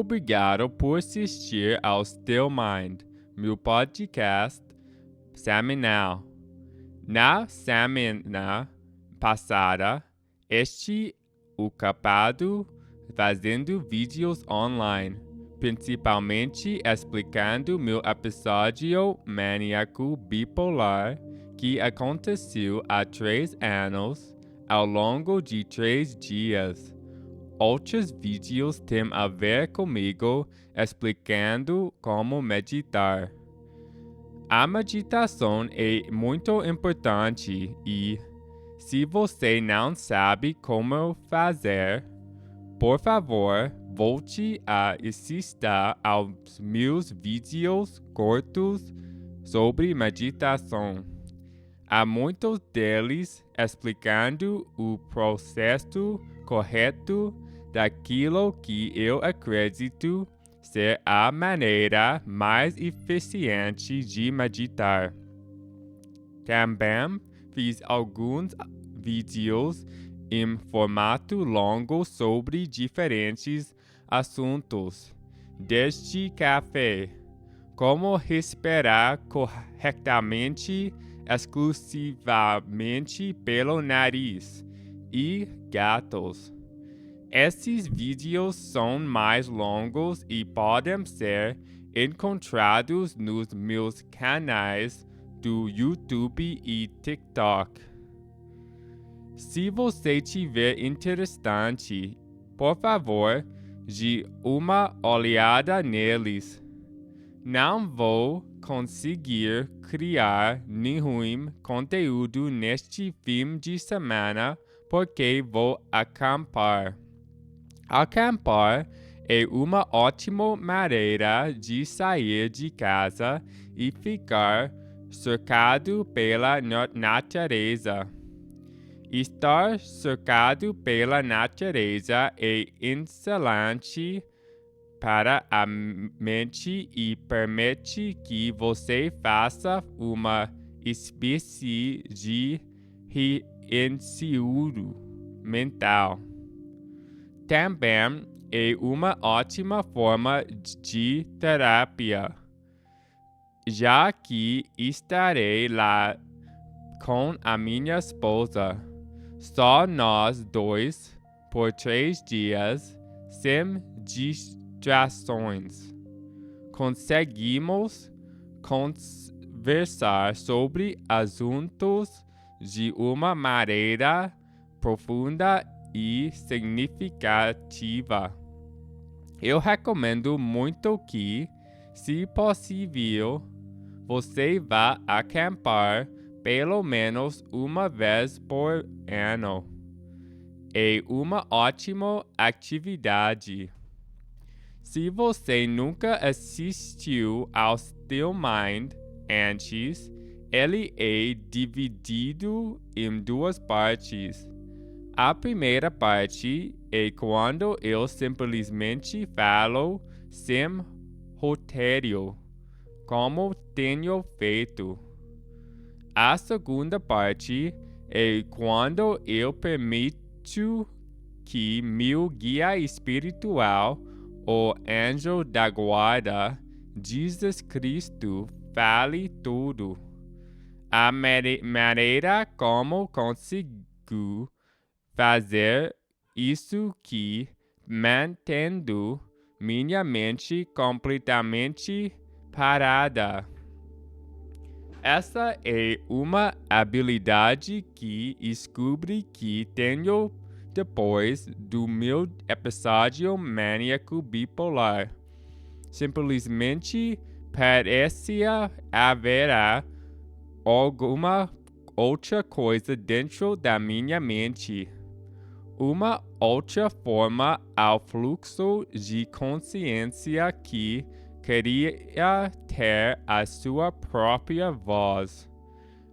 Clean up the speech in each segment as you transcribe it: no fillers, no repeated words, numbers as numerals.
obrigado por assistir ao Still Mind, meu podcast semanal. Na semana passada, estive ocupado fazendo vídeos online, principalmente explicando meu episódio maníaco bipolar que aconteceu há 3 anos, ao longo de 3 dias. Outros vídeos têm a ver comigo explicando como meditar. A meditação é muito importante e, se você não sabe como fazer, por favor, volte a assistir aos meus vídeos curtos sobre meditação. Há muitos deles explicando o processo correto daquilo que eu acredito ser a maneira mais eficiente de meditar. Também fiz alguns vídeos em formato longo sobre diferentes assuntos, desde café, como respirar corretamente exclusivamente pelo nariz, e gatos. Esses vídeos são mais longos e podem ser encontrados nos meus canais do YouTube e TikTok. Se você tiver interessante, por favor, dê uma olhada neles. Não vou conseguir criar nenhum conteúdo neste fim de semana porque vou acampar. Acampar é uma ótima maneira de sair de casa e ficar cercado pela natureza. Estar cercado pela natureza é excelente para a mente e permite que você faça uma espécie de reenceudo mental. Também é uma ótima forma de terapia, já que estarei lá com a minha esposa. Só nós dois, por 3 dias, sem distrações. Conseguimos conversar sobre assuntos de uma maneira profunda e significativa. Eu recomendo muito que, se possível, você vá acampar pelo menos uma vez por ano. É uma ótima atividade. Se você nunca assistiu ao Still Mind antes, ele é dividido em 2 partes. A primeira parte é quando eu simplesmente falo sem roteiro, como tenho feito. A segunda parte é quando eu permito que meu guia espiritual, o anjo da guarda, Jesus Cristo, fale tudo. A maneira como consigo fazer isso que mantendo minha mente completamente parada. Essa é uma habilidade que descobri que tenho depois do meu episódio maníaco bipolar. Simplesmente parecia haver alguma outra coisa dentro da minha mente. Uma outra forma ao fluxo de consciência que queria ter a sua própria voz.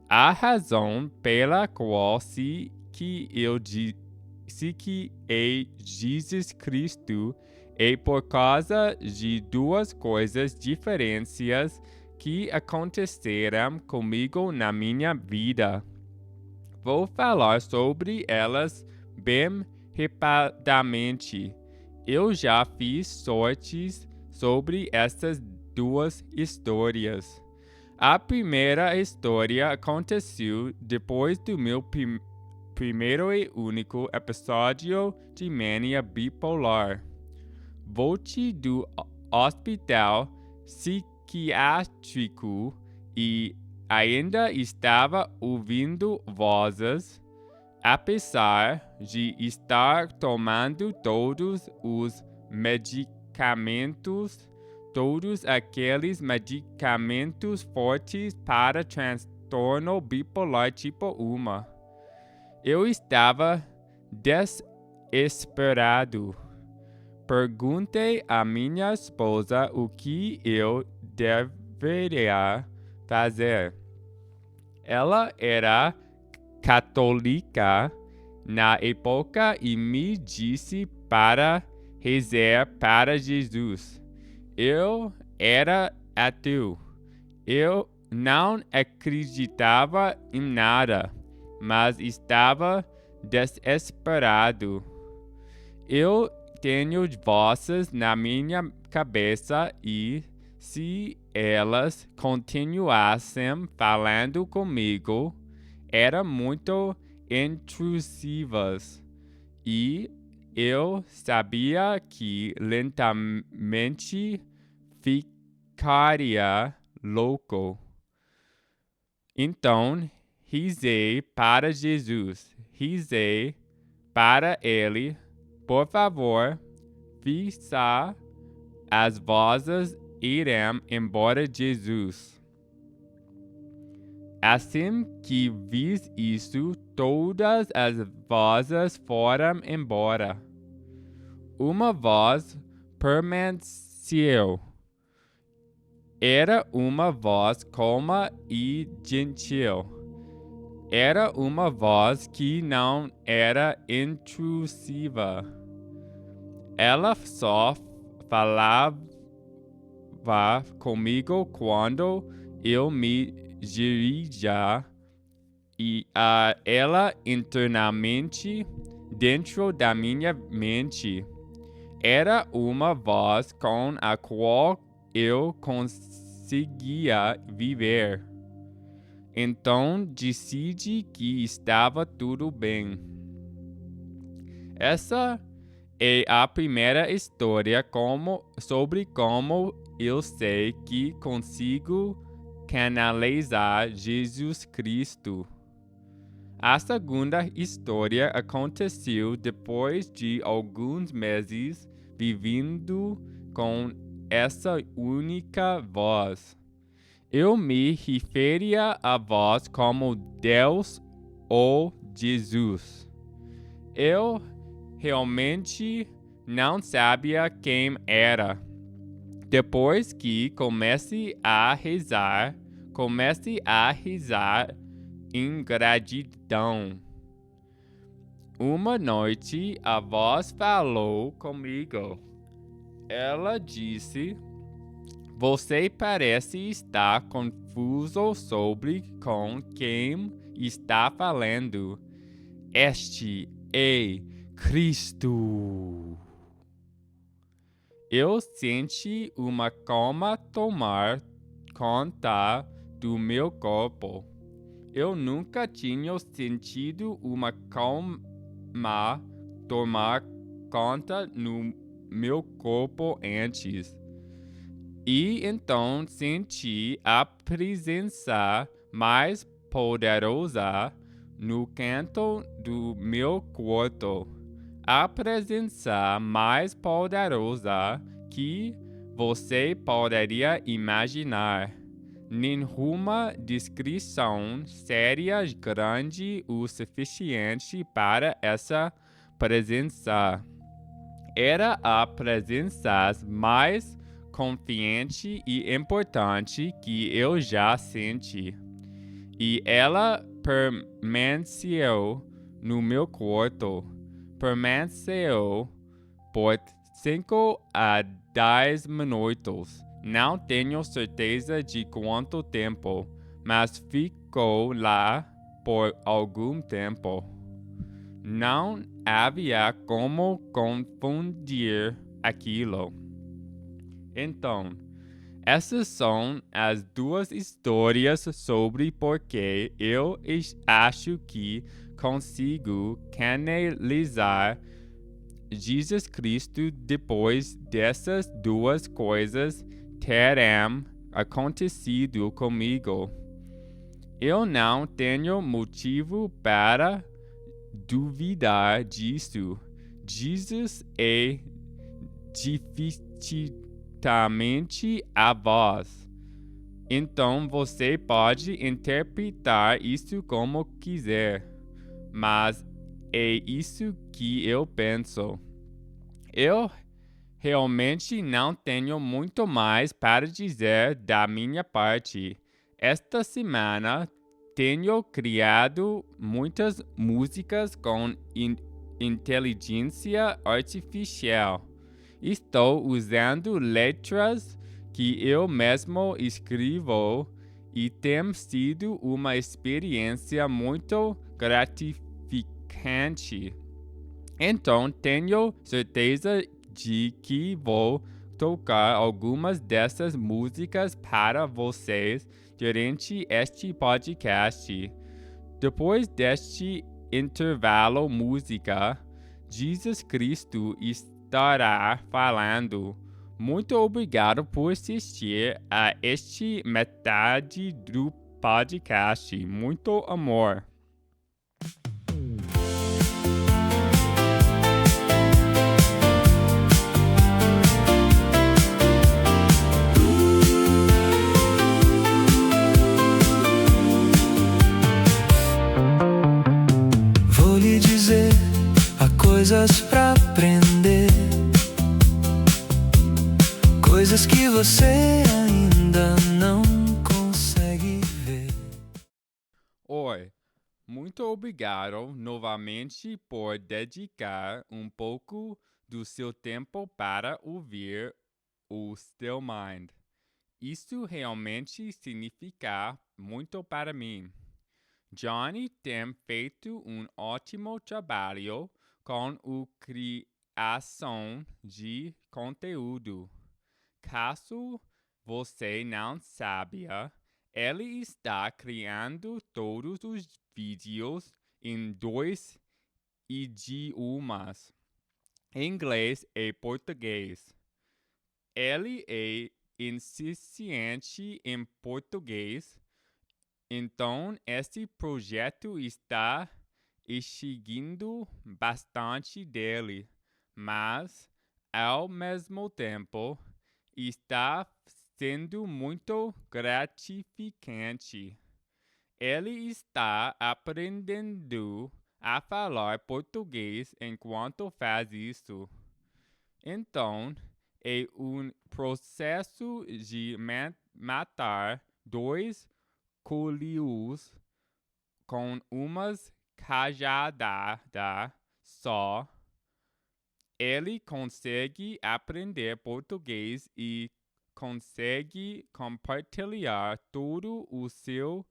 A razão pela qual sei que eu disse que é Jesus Cristo é por causa de 2 coisas diferentes que aconteceram comigo na minha vida. Vou falar sobre elas bem rapidamente. Eu já fiz sortes sobre essas duas histórias. A primeira história aconteceu depois do meu primeiro e único episódio de mania bipolar. Voltei do hospital psiquiátrico e ainda estava ouvindo vozes, apesar de estar tomando todos os medicamentos, todos aqueles medicamentos fortes para transtorno bipolar tipo 1. Eu estava desesperado. Perguntei à minha esposa o que eu deveria fazer. Ela era católica na época e me disse para rezar para Jesus. Eu era ateu. Eu não acreditava em nada, mas estava desesperado. Eu tenho vozes na minha cabeça e, se elas continuassem falando comigo, eram muito intrusivas e eu sabia que lentamente ficaria louco. Então, rezei para Jesus, rezei para ele, por favor, fixa as vozes irem embora, Jesus. Assim que fiz isso, todas as vozes foram embora. Uma voz permaneceu. Era uma voz calma e gentil. Era uma voz que não era intrusiva. Ela só falava comigo quando eu me dirigia a ela internamente, dentro da minha mente. Era uma voz com a qual eu conseguia viver. Então decidi que estava tudo bem. Essa é a primeira história sobre como eu sei que consigo canalizar Jesus Cristo. A segunda história aconteceu depois de alguns meses vivendo com essa única voz. Eu me referia a voz como Deus ou Jesus. Eu realmente não sabia quem era. Depois que comecei a rezar em gratidão. Uma noite a voz falou comigo. Ela disse: "Você parece estar confuso sobre com quem está falando. Este é Cristo." Eu senti uma calma tomar conta do meu corpo. Eu nunca tinha sentido uma calma tomar conta no meu corpo antes. E então senti a presença mais poderosa no canto do meu quarto. A presença mais poderosa que você poderia imaginar. Nenhuma descrição seria grande o suficiente para essa presença. Era a presença mais confiante e importante que eu já senti. E ela permaneceu no meu quarto. Permaneceu por 5 a 10 minutos. Não tenho certeza de quanto tempo, mas ficou lá por algum tempo. Não havia como confundir aquilo. Então, essas são as duas histórias sobre por que eu acho que consigo canalizar Jesus Cristo depois dessas duas coisas terem acontecido comigo. Eu não tenho motivo para duvidar disso. Jesus é dificilmente a voz. Então você pode interpretar isso como quiser, mas é isso que eu penso. Eu realmente não tenho muito mais para dizer da minha parte. Esta semana tenho criado muitas músicas com inteligência artificial. Estou usando letras que eu mesmo escrevo e tem sido uma experiência muito gratificante. Então, tenho certeza de que vou tocar algumas dessas músicas para vocês durante este podcast. Depois deste intervalo música, Jesus Cristo estará falando. Muito obrigado por assistir a este metade do podcast. Muito amor. Vou lhe dizer, há coisas pra aprender, coisas que você ainda não consegue ver. Oi, muito obrigado novamente por dedicar um pouco do seu tempo para ouvir o Still Mind. Isso realmente significa muito para mim. Johnny tem feito um ótimo trabalho com a criação de conteúdo. Caso você não sabia, ele está criando todos os vídeos em 2 idiomas, inglês e português. Ele é insistente em português, então este projeto está exigindo bastante dele, mas, ao mesmo tempo, está sendo muito gratificante. Ele está aprendendo a falar português enquanto faz isso. Então, é um processo de matar dois coelhos com umas cajadada só. Ele consegue aprender português e consegue compartilhar todo o seu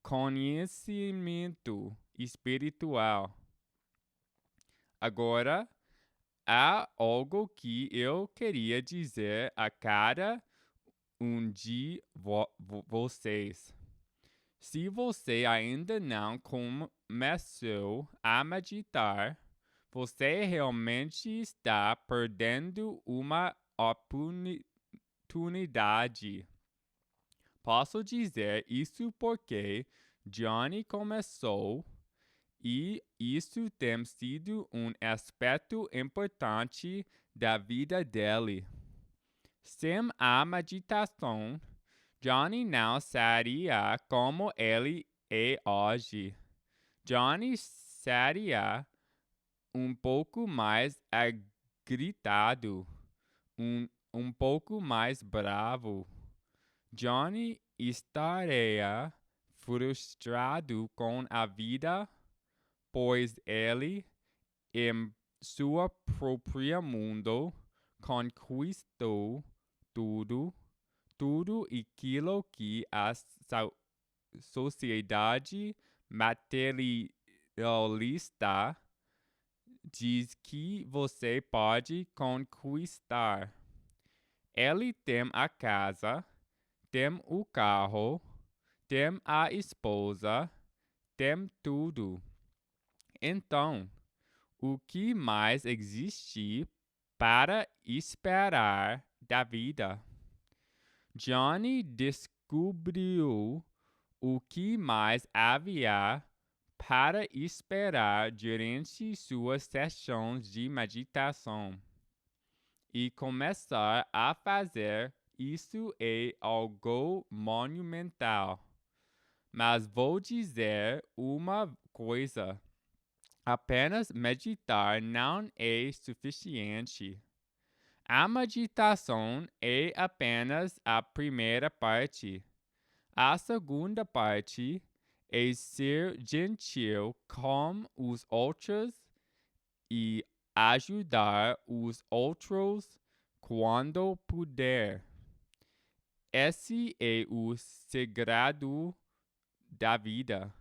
conhecimento espiritual. Agora, há algo que eu queria dizer a cada um de vocês. Se você ainda não começou a meditar, você realmente está perdendo uma oportunidade. Posso dizer isso porque Johnny começou e isso tem sido um aspecto importante da vida dele. Sem a meditação, Johnny não seria como ele é hoje. Johnny seria um pouco mais agitado, um pouco mais bravo. Johnny estaria frustrado com a vida, pois ele, em sua própria mundo, conquistou tudo aquilo que a sociedade materialista diz que você pode conquistar. Ele tem a casa, tem o carro, tem a esposa, tem tudo. Então, o que mais existe para esperar da vida? Johnny descobriu o que mais havia para esperar durante suas sessões de meditação. E começar a fazer isso é algo monumental. Mas vou dizer uma coisa: apenas meditar não é suficiente. A meditação é apenas a primeira parte. A segunda parte é ser gentil com os outros e ajudar os outros quando puder. Esse é o segredo da vida.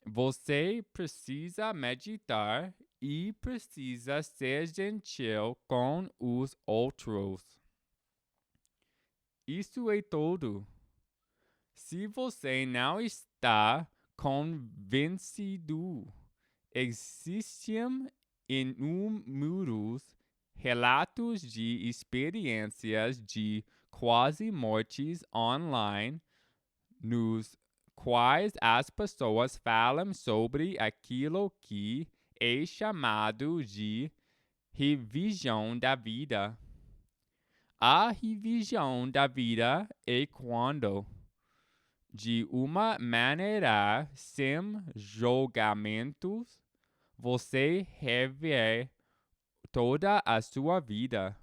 Você precisa meditar e precisa ser gentil com os outros. Isso é tudo. Se você não está convencido, existem inúmeros relatos de experiências de quase mortes online nos quais as pessoas falam sobre aquilo que é chamado de revisão da vida. A revisão da vida é quando, de uma maneira sem julgamentos, você revê toda a sua vida.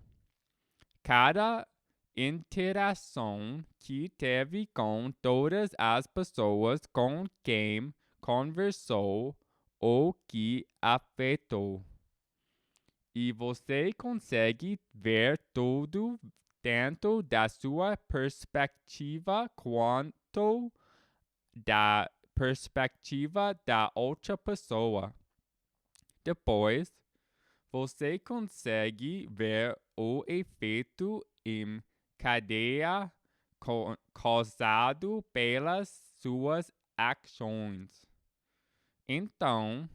Cada interação que teve com todas as pessoas com quem conversou ou que afetou. E você consegue ver tudo tanto da sua perspectiva quanto da perspectiva da outra pessoa. Depois, você consegue ver o efeito em cadeia causado pelas suas ações. Então,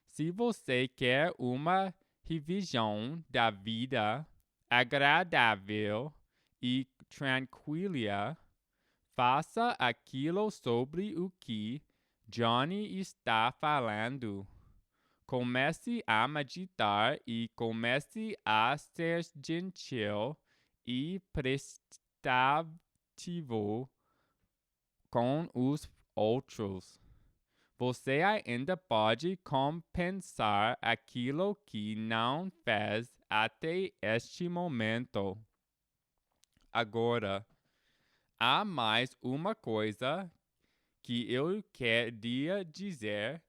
se você quer uma revisão da vida agradável e tranquila, faça aquilo sobre o que Johnny está falando. Comece a meditar e comece a ser gentil e prestativo com os outros. Você ainda pode compensar aquilo que não fez até este momento. Agora, há mais uma coisa que eu queria dizer,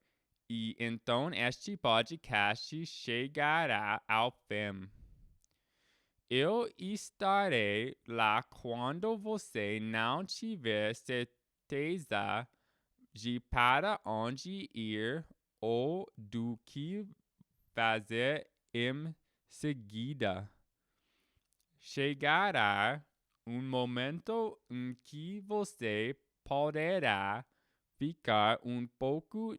e então este podcast chegará ao fim. Eu estarei lá quando você não tiver certeza de para onde ir ou do que fazer em seguida. Chegará um momento em que você poderá ficar um pouco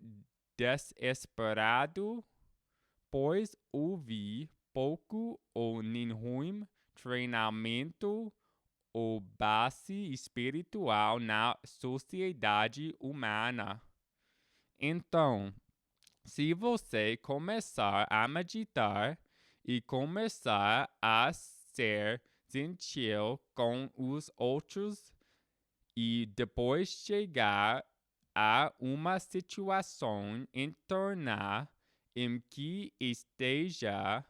desesperado, pois houve pouco ou nenhum treinamento ou base espiritual na sociedade humana. Então, se você começar a meditar e começar a ser gentil com os outros e depois chegar a uma situação interna em que esteja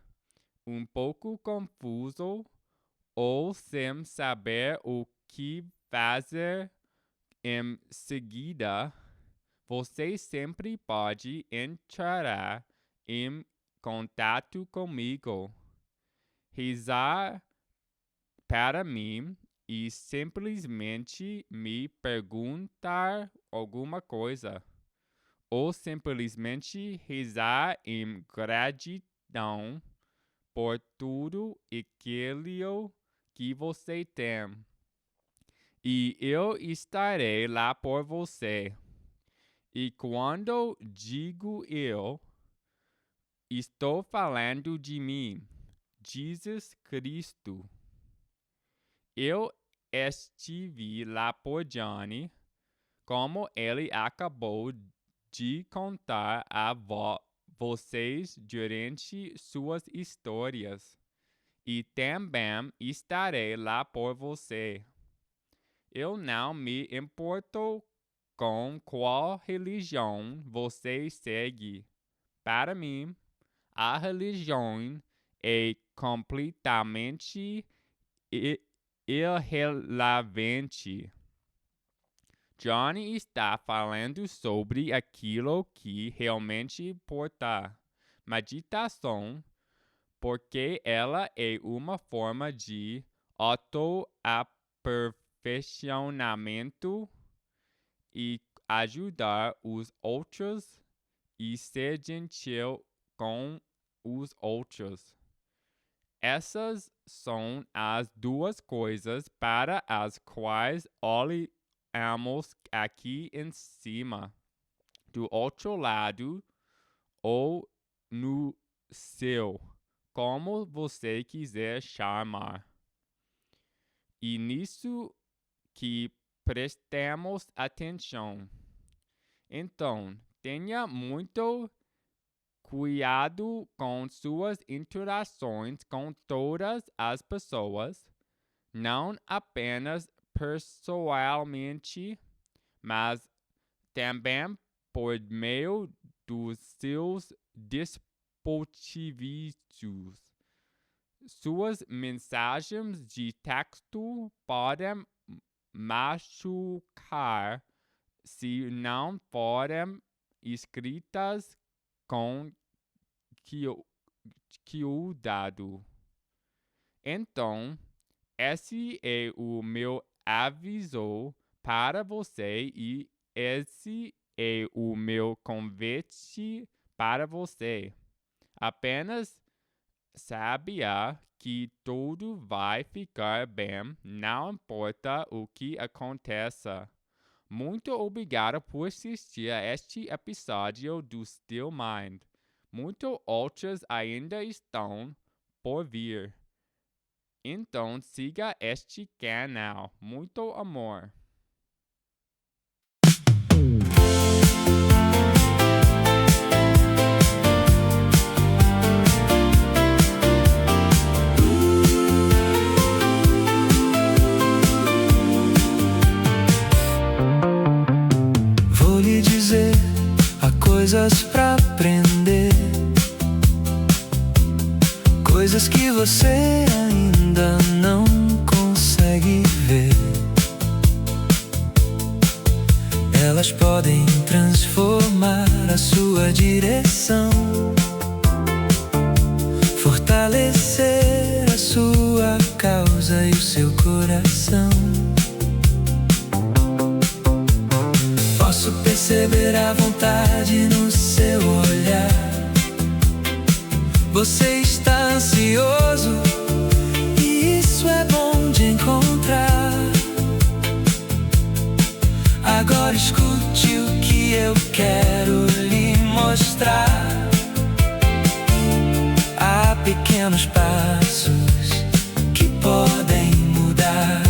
um pouco confuso ou sem saber o que fazer em seguida, você sempre pode entrar em contato comigo, rezar para mim e simplesmente me perguntar alguma coisa. ou simplesmente rezar em gratidão por tudo aquilo que você tem. E eu estarei lá por você. E quando digo eu, estou falando de mim, Jesus Cristo. Eu estive lá por Johnny, como ele acabou de contar a vocês durante suas histórias. E também estarei lá por você. Eu não me importo com qual religião você segue. Para mim, a religião é completamente irrelevante. Johnny está falando sobre aquilo que realmente importa. Meditação, porque ela é uma forma de autoaperfeiçoamento e ajudar os outros e ser gentil com os outros. Essas são as duas coisas para as quais olhamos aqui em cima, do outro lado ou no céu, como você quiser chamar. E nisso que prestemos atenção. Então, tenha muito cuidado com suas interações com todas as pessoas, não apenas pessoalmente, mas também por meio dos seus dispositivos. Suas mensagens de texto podem machucar se não forem escritas com cuidado. Então, esse é o meu aviso para você e esse é o meu convite para você. Apenas sabia que tudo vai ficar bem, não importa o que aconteça. Muito obrigado por assistir a este episódio do Still Mind. Muitos outros ainda estão por vir. Então siga este canal. Muito amor. Vou lhe dizer, há coisas pra aprender, coisas que você ainda não consegue ver. Elas podem transformar a sua direção, fortalecer a sua causa e o seu coração. Posso perceber a vontade no seu olhar. Você está ansioso e isso é bom de encontrar. Agora escute o que eu quero lhe mostrar. Há pequenos passos que podem mudar.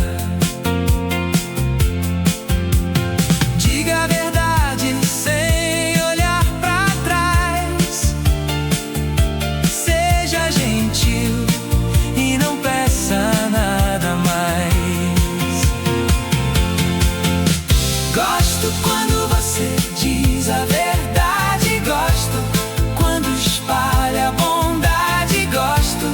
Diga a verdade sem olhar pra trás. Seja gentil e não peça nada mais. Gosto quando você diz a verdade. Gosto quando espalha a bondade. Gosto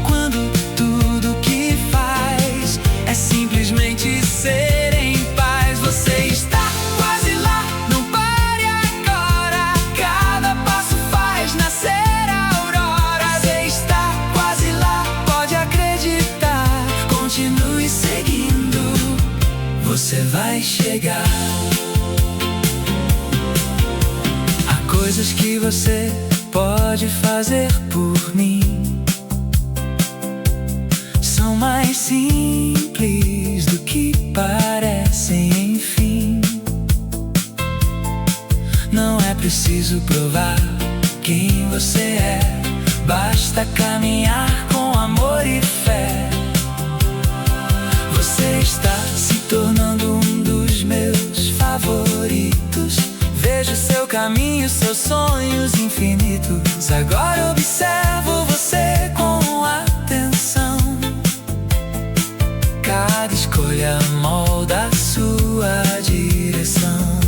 quando tudo que faz é simplesmente ser em paz. Você está quase lá, não pare agora. Cada passo faz nascer a aurora. Você está quase lá, pode acreditar. Continue seguindo, você vai chegar. coisas que você pode fazer por mim são mais simples do que parecem, enfim. Não é preciso provar quem você é, basta caminhar com amor e fé. Você está se tornando um dos meus favoritos. Vejo seu caminho, seus sonhos infinitos. Agora observo você com atenção. Cada escolha molda a sua direção.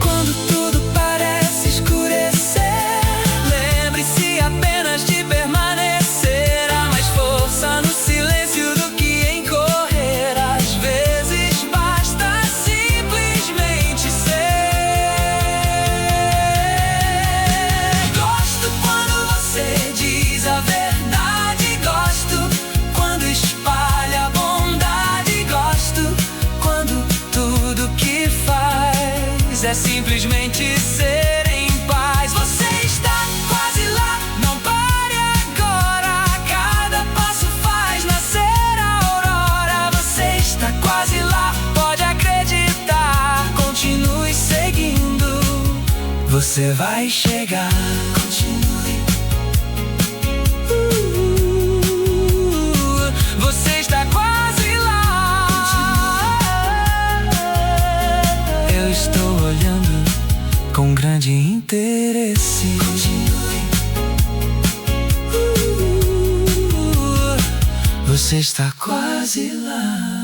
Quando tudo parece escurecer, lembre-se apenas de permanecer. Há mais força no silêncio do que em correr. Às vezes basta simplesmente ser. Gosto quando você diz a verdade. Gosto quando espalha a bondade. Gosto quando tudo que faz é simplesmente ser em paz. Você está quase lá, não pare agora. Cada passo faz nascer a aurora. Você está quase lá, pode acreditar. Continue seguindo, você vai chegar. Continue. Você está quase lá. Eu estou olhando com grande interesse. Continue. Você está quase lá.